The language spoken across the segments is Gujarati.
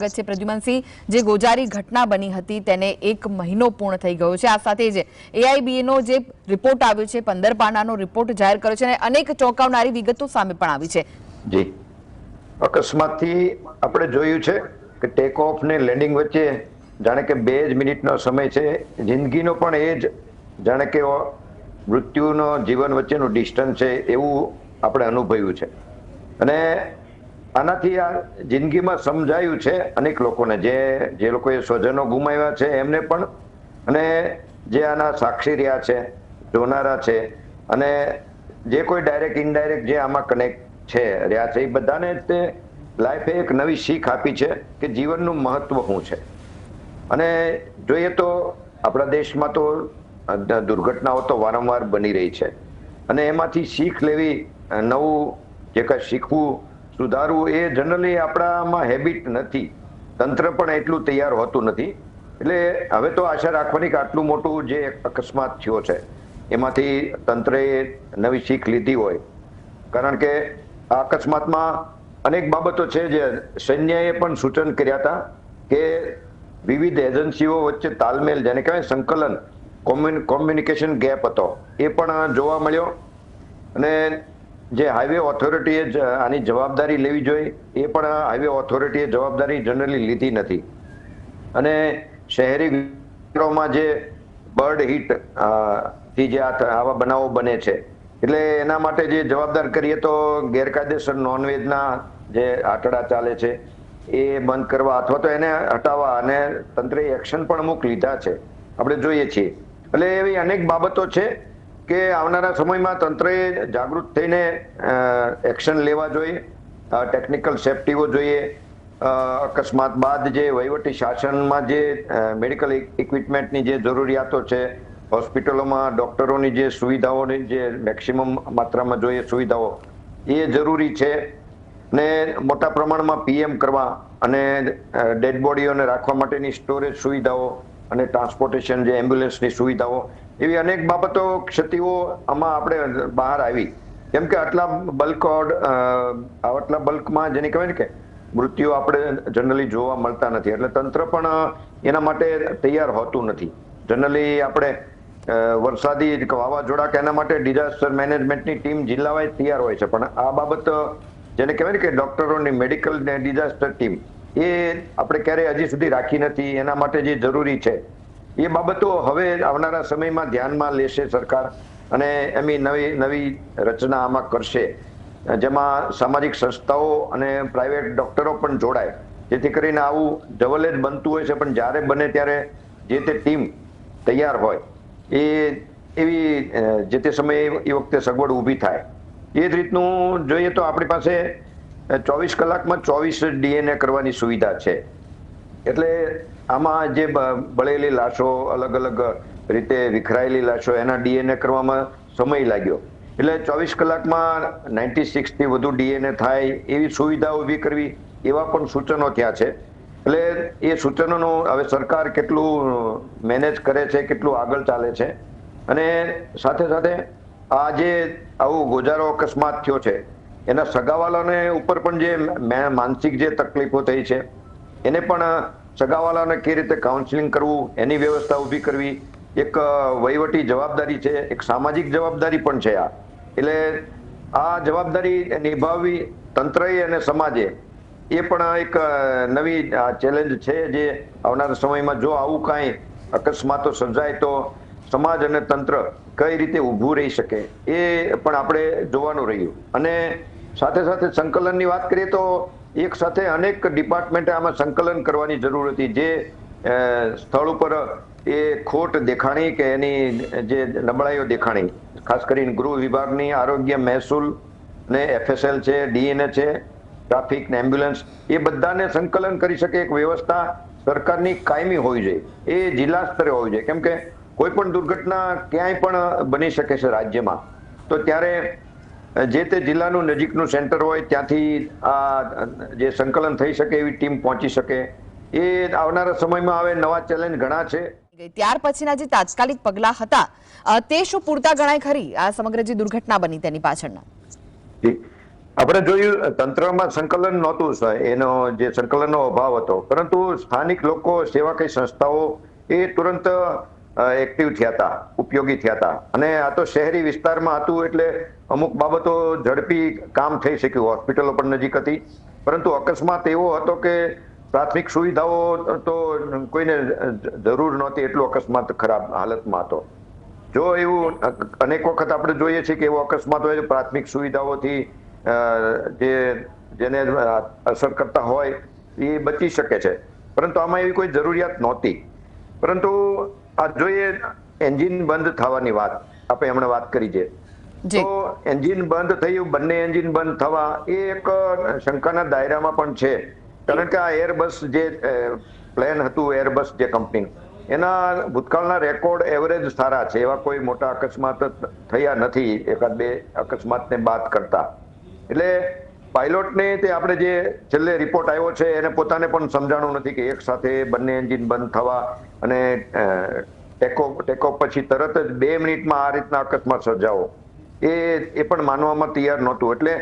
છે પ્રદ્યુમનસિંહ, જે ગોજારી ઘટના બની હતી તેને 1 મહિનો પૂર્ણ થઈ ગયો છે। આ સાથે જ AIBA નો જે રિપોર્ટ આવ્યો છે 15 પાનાનો રિપોર્ટ જાહેર કર્યો છે અને અનેક ચોંકાવનારી વિગતો સામે પણ આવી છે। જી, અકસ્માતથી આપણે જોયું છે કે ટેક ઓફ ને લેન્ડિંગ વચ્ચે જાણે કે 2 જ મિનિટનો સમય છે। જિંદગીનો પણ એ જ જાણે કે મૃત્યુનો જીવન વચ્ચેનું ડિસ્ટન્સ છે એવું આપણે અનુભવ્યું છે। અને આનાથી આ જિંદગીમાં સમજાયું છે અનેક લોકોને, જે લોકોએ સ્વજનો ગુમાવ્યા છે એમને પણ, અને જે આના સાક્ષી રહ્યા છે, જોનારા છે, અને જે કોઈ ડાયરેક્ટ ઇનડાયરેક્ટ જે આમાં કનેક્ટ છે રહ્યા છે, એ બધાને તે લાઈફે એક નવી શીખ આપી છે કે જીવનનું મહત્વ શું છે। અને જોઈએ તો આપણા દેશમાં તો દુર્ઘટનાઓ તો વારંવાર બની રહી છે અને એમાંથી શીખ લેવી, નવું જે કંઈ શીખવું, સુધારવું એ જનરલી આપણામાં હેબિટ નથી। તંત્ર પણ એટલું તૈયાર હોતું નથી। એટલે હવે તો આશા રાખવાની કે આટલું મોટું જે અકસ્માત થયો છે એમાંથી તંત્રએ નવી શીખ લીધી હોય, કારણ કે આ અકસ્માતમાં અનેક બાબતો છે જે સૈન્યએ પણ સૂચન કર્યા હતા કે વિવિધ એજન્સીઓ વચ્ચે તાલમેલ, જેને કહેવાય સંકલન, કોમ્યુનિકેશન ગેપ હતો એ પણ જોવા મળ્યો। અને જે હાઈવે ઓથોરિટીએ આની જવાબદારી લેવી જોઈએ એ પણ હાઈવે ઓથોરિટીએ જવાબદારી જનરલી લીધી નથી। અને શહેરી વિસ્તારોમાં જે બર્ડ હીટ થી જે આવા બનાવો બને છે, એટલે એના માટે જે જવાબદાર કરીએ તો ગેરકાયદેસર નોનવેજના જે આટડા ચાલે છે એ બંધ કરવા અથવા તો એને હટાવવા, અને તંત્રે એક્શન પણ અમુક લીધા છે, આપણે જોઈએ છીએ। એટલે એવી અનેક બાબતો છે કે આવનારા સમયમાં તંત્રએ જાગૃત થઈને એક્શન લેવા જોઈએ, ટેકનિકલ સેફટીઓ જોઈએ, અકસ્માત બાદ જે વહીવટી શાસનમાં જે મેડિકલ ઇક્વિપમેન્ટની જે જરૂરિયાતો છે, હોસ્પિટલોમાં ડોક્ટરોની જે સુવિધાઓની જે મેક્સિમમ માત્રામાં જોઈએ સુવિધાઓ એ જરૂરી છે। ને મોટા પ્રમાણમાં PM કરવા અને ડેડ બોડીઓને રાખવા માટેની સ્ટોરેજ સુવિધાઓ અને ટ્રાન્સપોર્ટેશન જે એમ્બ્યુલન્સની સુવિધાઓ, એવી અનેક બાબતો, ક્ષતિઓ આમાં આપણે બહાર આવી, કેમ કે આટલા બલ્કમાં જેને કહેવાય ને કે મૃત્યુ આપણે જનરલી જોવા મળતા નથી, એટલે તંત્ર પણ એના માટે તૈયાર હોતું નથી। જનરલી આપણે વરસાદી વાવાઝોડા કે એના માટે ડિઝાસ્ટર મેનેજમેન્ટની ટીમ જિલ્લા વાઇઝ તૈયાર હોય છે, પણ આ બાબત જેને કહેવાય ને કે ડોક્ટરોની મેડિકલ ડિઝાસ્ટર ટીમ એ આપણે ક્યારેય હજી સુધી રાખી નથી। એના માટે જે જરૂરી છે એ બાબતો હવે આવનારા સમયમાં ધ્યાનમાં લેશે સરકાર, અને એમની નવી રચના આમાં કરશે, જેમાં સામાજિક સંસ્થાઓ અને પ્રાઇવેટ ડોક્ટરો પણ જોડાય, જેથી કરીને આવું જવલ્લે જ બનતું હોય છે પણ જ્યારે બને ત્યારે જે તે ટીમ તૈયાર હોય એવી જે તે સમયે એ વખતે સગવડ ઊભી થાય। એ જ રીતનું જોઈએ તો આપણી પાસે 24 કલાકમાં 24 DNA કરવાની સુવિધા છે। એટલે આમાં જે બળેલી લાશો, અલગ અલગ રીતે વિખરાયેલી લાશો, એના DNA કરવામાં સમય લાગ્યો, એટલે 24 કલાકમાં 96 થી વધુ DNA થાય એવી સુવિધા ઊભી કરવી, એવા પણ સૂચનો થયા છે। એટલે એ સૂચનોનું હવે સરકાર કેટલું મેનેજ કરે છે, કેટલું આગળ ચાલે છે, અને સાથે સાથે આ જે આવું ગોજારો અકસ્માત થયો છે એના સગાવાલાને ઉપર પણ જે માનસિક જે તકલીફો થઈ છે એને પણ સગાવાલાને કઈ રીતે કાઉન્સિલિંગ કરવું એની વ્યવસ્થા ઊભી કરવી એક વહીવટી જવાબદારી છે, એક સામાજિક જવાબદારી પણ છે આ। એટલે આ જવાબદારી નિભાવવી તંત્રએ અને સમાજે એ પણ એક નવી ચેલેન્જ છે, જે આવનારા સમયમાં જો આવું કાંઈ અકસ્માતો સર્જાય તો સમાજ અને તંત્ર કઈ રીતે ઊભું રહી શકે એ પણ આપણે જોવાનું રહ્યું। અને સાથે સાથે સંકલનની વાત કરીએ તો એક સાથે અનેક ડિપાર્ટમેન્ટે આમાં સંકલન કરવાની જરૂર હતી। જે સ્થળ ઉપર એ ખોટ દેખાણી કે એની જે નબળાઈઓ દેખાણી, ખાસ કરીને ગૃહ વિભાગની, આરોગ્ય, મહેસૂલ ને FSL છે, DNA છે, ટ્રાફિક ને એમ્બ્યુલન્સ, એ બધાને સંકલન કરી શકે એક વ્યવસ્થા સરકારની કાયમી હોવી જોઈએ, એ જિલ્લા સ્તરે હોવી જોઈએ, કેમ કે કોઈ પણ દુર્ઘટના ક્યાંય પણ બની શકે છે રાજ્યમાં, તો ત્યારે જે તે જિલ્લાનું નજીકનું સેન્ટર હોય ત્યાંથી આ જે સંકલન થઈ શકે એવી ટીમ પહોંચી શકે। એ આવનારા સમયમાં હવે નવા ચેલેન્જ ઘણા છે। ત્યાર પછીના જે તાત્કાલિક પગલા હતા તે શું પૂરતા ગણાય ખરી આ સમગ્ર જે દુર્ઘટના બની તેની પાછળના? આપણે જોયું તંત્રમાં સંકલન નહોતું એનો જે સંકલનનો અભાવ હતો, પરંતુ સ્થાનિક લોકો, સેવાકીય સંસ્થાઓ એ તુરંત એક્ટિવ થયા હતા, ઉપયોગી થયા હતા. અને આ તો શહેરી વિસ્તારમાં હતું એટલે અમુક બાબતો ઝડપી કામ થઈ શક્યું, હોસ્પિટલો પણ નજીક હતી. પરંતુ અકસ્માત એવો હતો કે પ્રાથમિક સુવિધાઓ તો કોઈને જરૂર નહોતી, એટલો અકસ્માત ખરાબ હાલતમાં હતો. જો એવું અનેક વખત આપણે જોઈએ છીએ કે એવો અકસ્માત હોય પ્રાથમિક સુવિધાઓથી જેને અસર કરતા હોય એ બચી શકે છે, પરંતુ આમાં એવી કોઈ જરૂરિયાત નહોતી. પરંતુ આ જોઈએ એન્જિન બંધ થવાની વાત આપણે હમણાં વાત કરી છે, તો એન્જિન બંધ થયું, બંને એન્જિન બંધ થવા એ એક શંકાના દાયરામાં પણ છે. કારણ કે આ એરબસ જે પ્લેન હતું, એરબસ જે કંપની, એના ભૂતકાળના રેકોર્ડ એવરેજ સારા છે, એવા કોઈ મોટા અકસ્માત થયા નથી એકાદ બે અકસ્માતને બાદ કરતા. એટલે પાયલોટને તે આપણે જે છેલ્લે રિપોર્ટ આવ્યો છે એને પોતાને પણ સમજાણું નથી કે એક સાથે બંને એન્જિન બંધ થવા અને ટેકઓફ પછી તરત જ 2 મિનિટમાં આ રીતના અકસ્માત સર્જાવો એ પણ માનવામાં તૈયાર નહોતું. એટલે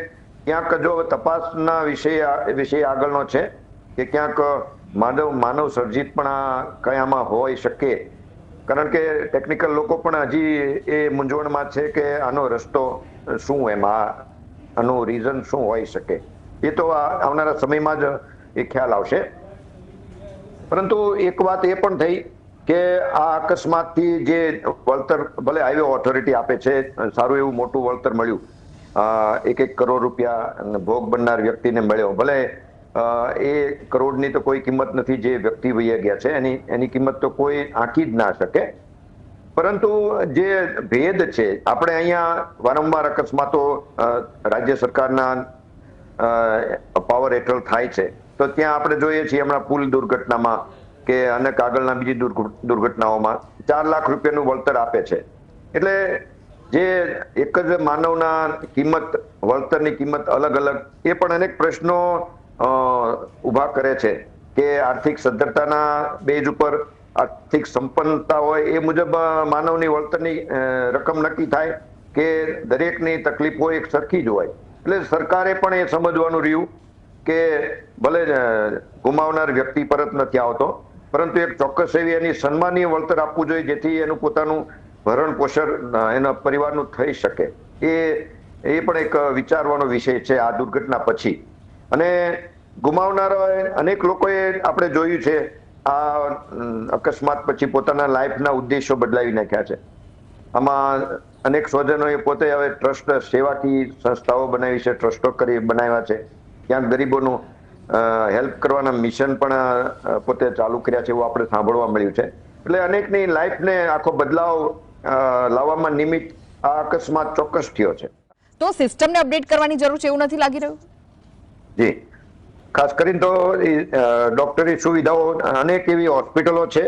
ક્યાંક જો તપાસના વિષય આગળનો છે કે ક્યાંક માનવ સર્જિત પણ આ કયામાં હોઈ શકે, કારણ કે ટેકનિકલ લોકો પણ હજી એ મૂંઝવણમાં છે કે આનો રસ્તો શું, એમાં આનું રીઝન શું હોઈ શકે. એ તો આવનારા સમયમાં જ એ ખ્યાલ આવશે. પરંતુ એક વાત એ પણ થઈ કે આ અકસ્માતથી જે વળતર ભલે હાઈવે ઓથોરિટી આપે છે, સારું એવું મોટું વળતર મળ્યું, 1 કરોડ રૂપિયા ભોગ બનનાર વ્યક્તિને મળ્યો. ભલે એ કરોડની તો કોઈ કિંમત નથી, જે વ્યક્તિ વહી ગયા છે એની કિંમત તો કોઈ આંકી જ ના શકે. પરંતુ જે ભેદ છે, આપણે અહીંયા વારંવાર અકસ્માતો રાજ્ય સરકારના પાવર હેઠળ થાય છે, તો ત્યાં આપણે જોઈએ છીએ હમણાં પુલ દુર્ઘટનામાં કે અનેક આગળના બીજી દુર્ઘટનાઓમાં 4 લાખ રૂપિયાનું વળતર આપે છે. એટલે જે એક જ માનવના કિંમત, વળતરની કિંમત અલગ અલગ, એ પણ અનેક પ્રશ્નો ઊભા કરે છે કે આર્થિક સદ્ધરતાના બેઝ ઉપર આર્થિક સંપન્નતા હોય એ મુજબ માનવની વળતરની રકમ નક્કી થાય કે દરેકની તકલીફો એક સરખી જ હોય. એટલે સરકારે પણ એ સમજવાનું રહ્યું કે ભલે ગુમાવનાર વ્યક્તિ પરત નથી આવતો, પરંતુ એક ચોક્કસ એવી એની સન્માનીય વળતર આપવું જોઈએ જેથી એનું પોતાનું ભરણ પોષણ એના પરિવારનું થઈ શકે. એ પણ એક વિચારવાનો વિષય છે આ દુર્ઘટના પછી. અને ગુમાવનારા અનેક લોકોએ આપણે જોયું છે આ અકસ્માત પછી પોતાના લાઈફના ઉદ્દેશો બદલાવી નાખ્યા છે. આમાં અનેક સ્વજનોએ પોતે હવે ટ્રસ્ટ, સેવાકીય સંસ્થાઓ બનાવી છે, ટ્રસ્ટો બનાવ્યા છે. ક્યાંક ગરીબોનું હેલ્પ કરવાના મિશન પણ પોતે ચાલુ કર્યા છે, એવું આપણે સાંભળવા મળ્યું છે. એટલે અનેકની લાઈફને આખો બદલાવ લાવવામાં નિમિત્ત આ અકસ્માત ચોક્કસ થયો છે. તો સિસ્ટમને અપડેટ કરવાની જરૂર છે એવું નથી લાગી રહ્યું? જી, ખાસ કરીને તો ડોક્ટરી સુવિધાઓ, અનેક એવી હોસ્પિટલો છે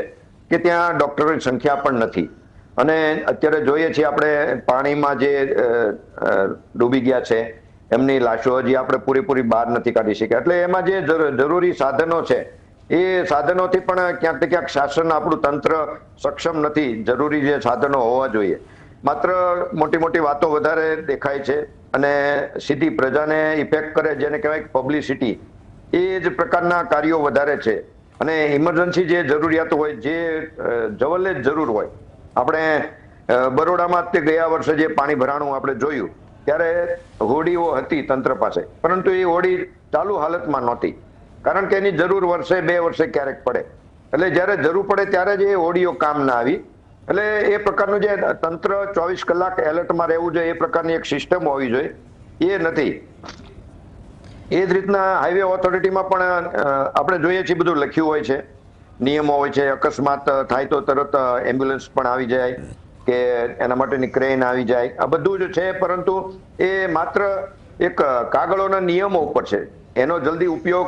કે ત્યાં ડોક્ટરોની સંખ્યા પણ નથી. અને અત્યારે જોઈએ છીએ આપણે પાણીમાં જે ડૂબી ગયા છે એમની લાશો હજી આપણે પૂરેપૂરી બહાર નથી કાઢી શક્યા. એટલે એમાં જે જરૂરી સાધનો છે એ સાધનોથી પણ ક્યાંક ને ક્યાંક શાસન, આપણું તંત્ર સક્ષમ નથી. જરૂરી જે સાધનો હોવા જોઈએ, માત્ર મોટી મોટી વાતો વધારે દેખાય છે અને સીધી પ્રજાને ઇફેક્ટ કરે, જેને કહેવાય પબ્લિસિટી, એ જ પ્રકારના કાર્યો વધારે છે. અને ઇમરજન્સી જે જરૂરિયાતો હોય, જે જવલ્લે જ જરૂર હોય, આપણે બરોડામાં તે ગયા વર્ષે જે પાણી ભરાણું આપણે જોયું ત્યારે હોડીઓ હતી તંત્ર પાસે, પરંતુ એ હોડી ચાલુ હાલતમાં નહોતી, કારણ કે એની જરૂર વર્ષે 2 વર્ષે ક્યારેક પડે. એટલે જ્યારે જરૂર પડે ત્યારે જ એ હોડીઓ કામ ના આવી. એટલે એ પ્રકારનું જે તંત્ર 24 કલાક એલર્ટમાં રહેવું જોઈએ, એ પ્રકારની એક સિસ્ટમ હોવી જોઈએ, એ નથી. એ જ રીતના હાઈવે ઓથોરિટીમાં પણ આપણે જોઈએ છીએ બધું લખ્યું હોય છે, નિયમો હોય છે. અકસ્માત થાય તો તરત એમ્બ્યુલન્સ પણ આવી જાય કે એના માટેની ક્રેન આવી જાય, આ બધું જ છે. પરંતુ એ માત્ર એક કાગળોના નિયમો ઉપર છે. એનો જલ્દી ઉપયોગ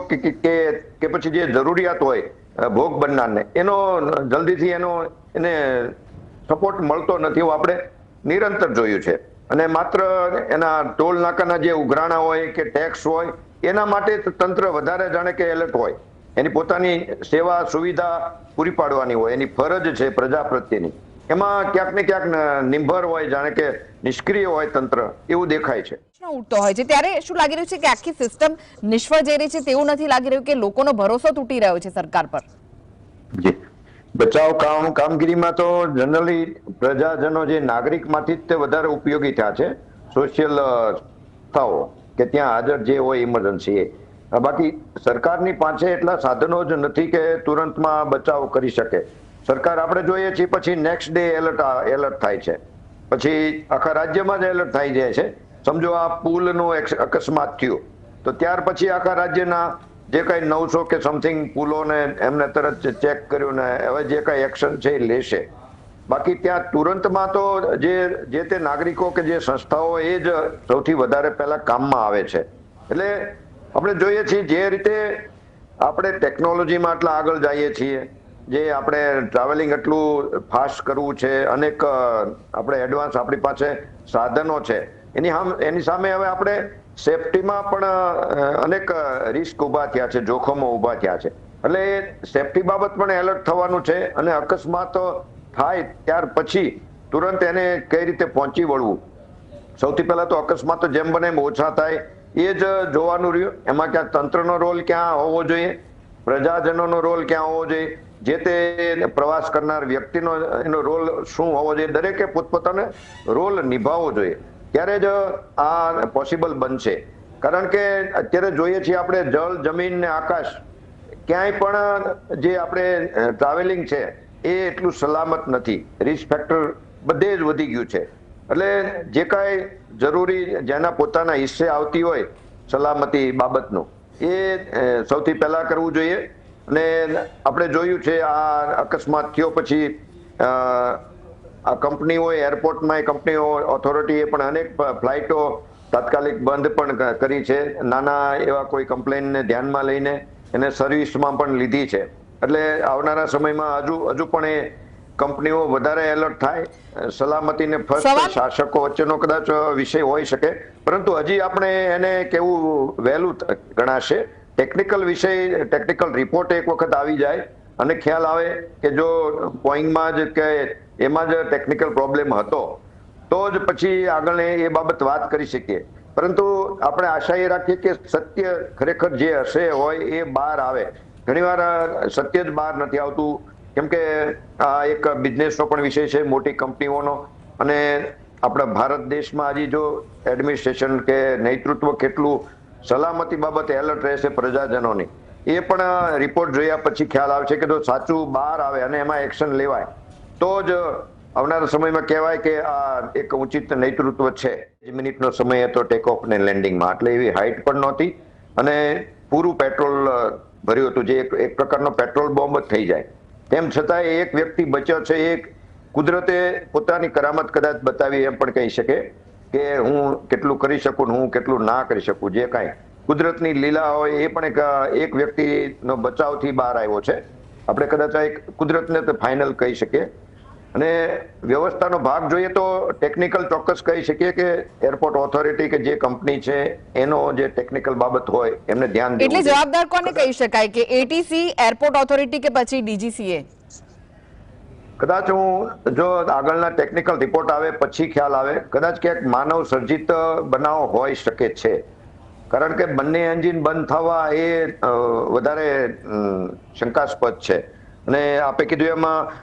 કે પછી જે જરૂરિયાત હોય ભોગ બનનારને, એનો જલ્દીથી એને સપોર્ટ મળતો નથી, એવું આપણે નિરંતર જોયું છે. અને માત્ર એના ટોલ નાકાના જે ઉઘરાણા હોય કે ટેક્સ હોય, એના માટે તંત્ર વધારે જાણે કે એલર્ટ હોય. એની પોતાની સેવા સુવિધા પૂરી પાડવાની હોય, એની ફરજ છે પ્રજા પ્રત્યેની. એમાં ક્યાંક ને ક્યાંક નિર્ભર હોય, જાણે કે નિષ્ક્રિય હોય તંત્ર, એવું દેખાય છે. ઉઠતો હોય છે ત્યારે શું લાગી રહ્યું છે કે આખી સિસ્ટમ નિષ્ફળ જઈ રહી છે તેવું નથી લાગી રહ્યું કે લોકોનો ભરોસો તૂટી રહ્યો છે સરકાર પર? જી, બચાવ કામગીરીમાં તો જનરલી પ્રજાજનો જે નાગરિકમાંથી જ તે વધારે ઉપયોગી થયા છે. સોશિયલ સંસ્થાઓ કે ત્યાં હાજર જે હોય ઇમરજન્સી એ, બાકી સરકારની પાસે એટલા સાધનો જ નથી કે તુરંતમાં બચાવ કરી શકે. સરકાર આપણે જોઈએ છીએ પછી નેક્સ્ટ ડે એલર્ટ થાય છે, પછી આખા રાજ્યમાં જ એલર્ટ થઈ જાય છે. સમજો આ પુલનો અકસ્માત થયો તો ત્યાર પછી આખા રાજ્યના જે કઈ 900 કે સમથિંગ પુલોને એમને તરત ચેક કર્યું ને હવે જે કઈ એક્શન છે એ લેશે. બાકી ત્યાં તુરંતમાં તો જે તે નાગરિકો કે જે સંસ્થાઓ એ જ સૌથી વધારે પહેલા કામમાં આવે છે. એટલે આપણે જોઈએ છીએ જે રીતે આપણે ટેકનોલોજીમાં આટલા આગળ જઈએ છીએ, જે આપણે ટ્રાવેલિંગ એટલું ફાસ્ટ કરવું છે, અનેક આપણે એડવાન્સ આપણી પાસે સાધનો છે, એની સામે હવે આપણે સેફટીમાં પણ અનેક રિસ્ક ઊભા થયા છે, જોખમો ઊભા થયા છે. એટલે સેફટી બાબત પણ એલર્ટ થવાનું છે અને અકસ્માત થાય ત્યાર પછી તુરંત એને કઈ રીતે પહોંચી વળવું. સૌથી પહેલા તો અકસ્માતો જેમ બને એમ ઓછા થાય એ જ જોવાનું રહ્યું. એમાં ક્યાં તંત્રનો રોલ ક્યાં હોવો જોઈએ, પ્રજાજનોનો રોલ ક્યાં હોવો જોઈએ, જે તે પ્રવાસ કરનાર વ્યક્તિનો એનો રોલ શું હોવો જોઈએ, દરેકે પોતપોતાનો રોલ નિભાવવો જોઈએ. ત્યારે જ આ પોસિબલ બનશે. કારણ કે અત્યારે જોઈએ છીએ આપણે જળ, જમીન ને આકાશ, ક્યાંય પણ જે આપણે ટ્રાવેલિંગ છે એ એટલું સલામત નથી. રિસ્ક ફેક્ટર બધે જ વધી ગયું છે. એટલે જે કાંઈ જરૂરી જેના પોતાના હિસ્સે આવતી હોય સલામતી બાબતનું, એ સૌથી પહેલા કરવું જોઈએ. અને આપણે જોયું છે આ અકસ્માત થયો પછી આ કંપનીઓ, એરપોર્ટમાં કંપનીઓ, ઓથોરિટીએ પણ અનેક ફ્લાઇટો તાત્કાલિક બંધ પણ કરી છે. નાના એવા કોઈ કમ્પ્લેનને ધ્યાનમાં લઈને એને સર્વિસમાં પણ લીધી છે. એટલે આવનારા સમયમાં હજુ પણ એ કંપનીઓ વધારે એલર્ટ થાય. સલામતીને ફર્સ્ટ શાસકો વચ્ચેનો કદાચ વિષય હોઈ શકે, પરંતુ હજી આપણે એને કેવું વહેલું ગણાશે. ટેકનિકલ વિષય, ટેકનિકલ રિપોર્ટ એક વખત આવી જાય અને ખ્યાલ આવે કે જો બોઈંગમાં જ કે એમાં જ ટેકનિકલ પ્રોબ્લેમ હતો તો જ પછી આગળ એ બાબત વાત કરી શકીએ. પરંતુ આપણે આશા એ રાખીએ કે સત્ય ખરેખર જે હશે હોય એ બહાર આવે. ઘણીવાર સત્ય જ બહાર નથી આવતું, કેમ કે આ એક બિઝનેસનો પણ વિષય છે, મોટી કંપનીઓનો. અને આપણા ભારત દેશમાં હજી જો એડમિનિસ્ટ્રેશન કે નેતૃત્વ કેટલું સલામતી બાબતે એલર્ટ રહેશે પ્રજાજનોની, એ પણ રિપોર્ટ જોયા પછી ખ્યાલ આવશે કે જો સાચું બહાર આવે અને એમાં એક્શન લેવાય તો જ આવનારા સમયમાં કહેવાય કે આ એક ઉચિત નેતૃત્વ છે. મિનિટનો સમય હતો ટેક ઓફ ને લેન્ડિંગમાં, એટલે એવી હાઈટ પણ નહોતી અને પૂરું પેટ્રોલ ભર્યું હતું, જે એક પ્રકારનો પેટ્રોલ બોમ્બ જ થઈ જાય. તેમ છતાં એક વ્યક્તિ બચ્યો છે. એ કુદરતે પોતાની કરામત કદાચ બતાવી એમ પણ કહી શકે કે હું કેટલું કરી શકું, હું કેટલું ના કરી શકું. જે કાંઈ કુદરતની લીલા હોય એ પણ એક વ્યક્તિનો બચાવથી બહાર આવ્યો છે. આપણે કદાચ એક કુદરતને તો ફાઇનલ કહી શકીએ. અને વ્યવસ્થાનો ભાગ જોઈએ તો ટેકનિકલ ચોક્કસ કહી શકીએ કે એરપોર્ટ ઓથોરિટી કે જે કંપની છે એનો જે ટેકનિકલ બાબત હોય એમને ધ્યાન દેવું. એટલે જવાબદાર કોને કહી શકાય, કે એટીસી, એરપોર્ટ ઓથોરિટી કે પછી ડીજીસીએ? કદાચ જો આગળના ટેકનિકલ રિપોર્ટ આવે પછી ખ્યાલ આવે, કદાચ ક્યાંક માનવ સર્જિત બનાવ હોઈ શકે છે. કારણ કે બંને એન્જિન બંધ થવા એ વધારે શંકાસ્પદ છે. અને આપે કીધું એમાં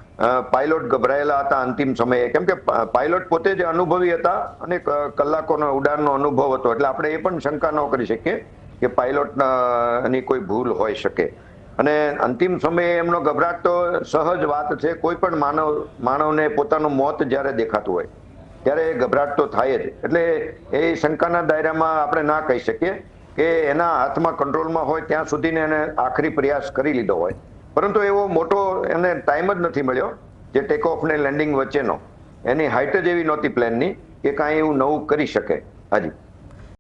પાયલોટ ગભરાયેલા હતા અંતિમ સમયે, કેમ કે પાયલોટ પોતે જ અનુભવી હતા અને કલાકોનો ઉડાનનો અનુભવ હતો. એટલે આપણે એ પણ શંકા ન કરી શકીએ કે પાયલોટની કોઈ ભૂલ હોઈ શકે. અને અંતિમ સમયે એમનો ગભરાટ તો સહજ વાત છે. કોઈ પણ માનવને પોતાનું મોત જ્યારે દેખાતું હોય ત્યારે ગભરાટ તો થાય જ. એટલે એ શંકાના દાયરામાં આપણે ના કહી શકીએ કે એના હાથમાં કંટ્રોલમાં હોય ત્યાં સુધીને એને આખરી પ્રયાસ કરી લીધો હોય. પરંતુ એવો મોટો એને ટાઈમ જ નથી મળ્યો જે ટેક ઓફ ને લેન્ડિંગ વચ્ચેનો. એની હાઈટ જ એવી નહોતી પ્લેનની કે કાંઈ એવું નવું કરી શકે. હાજી.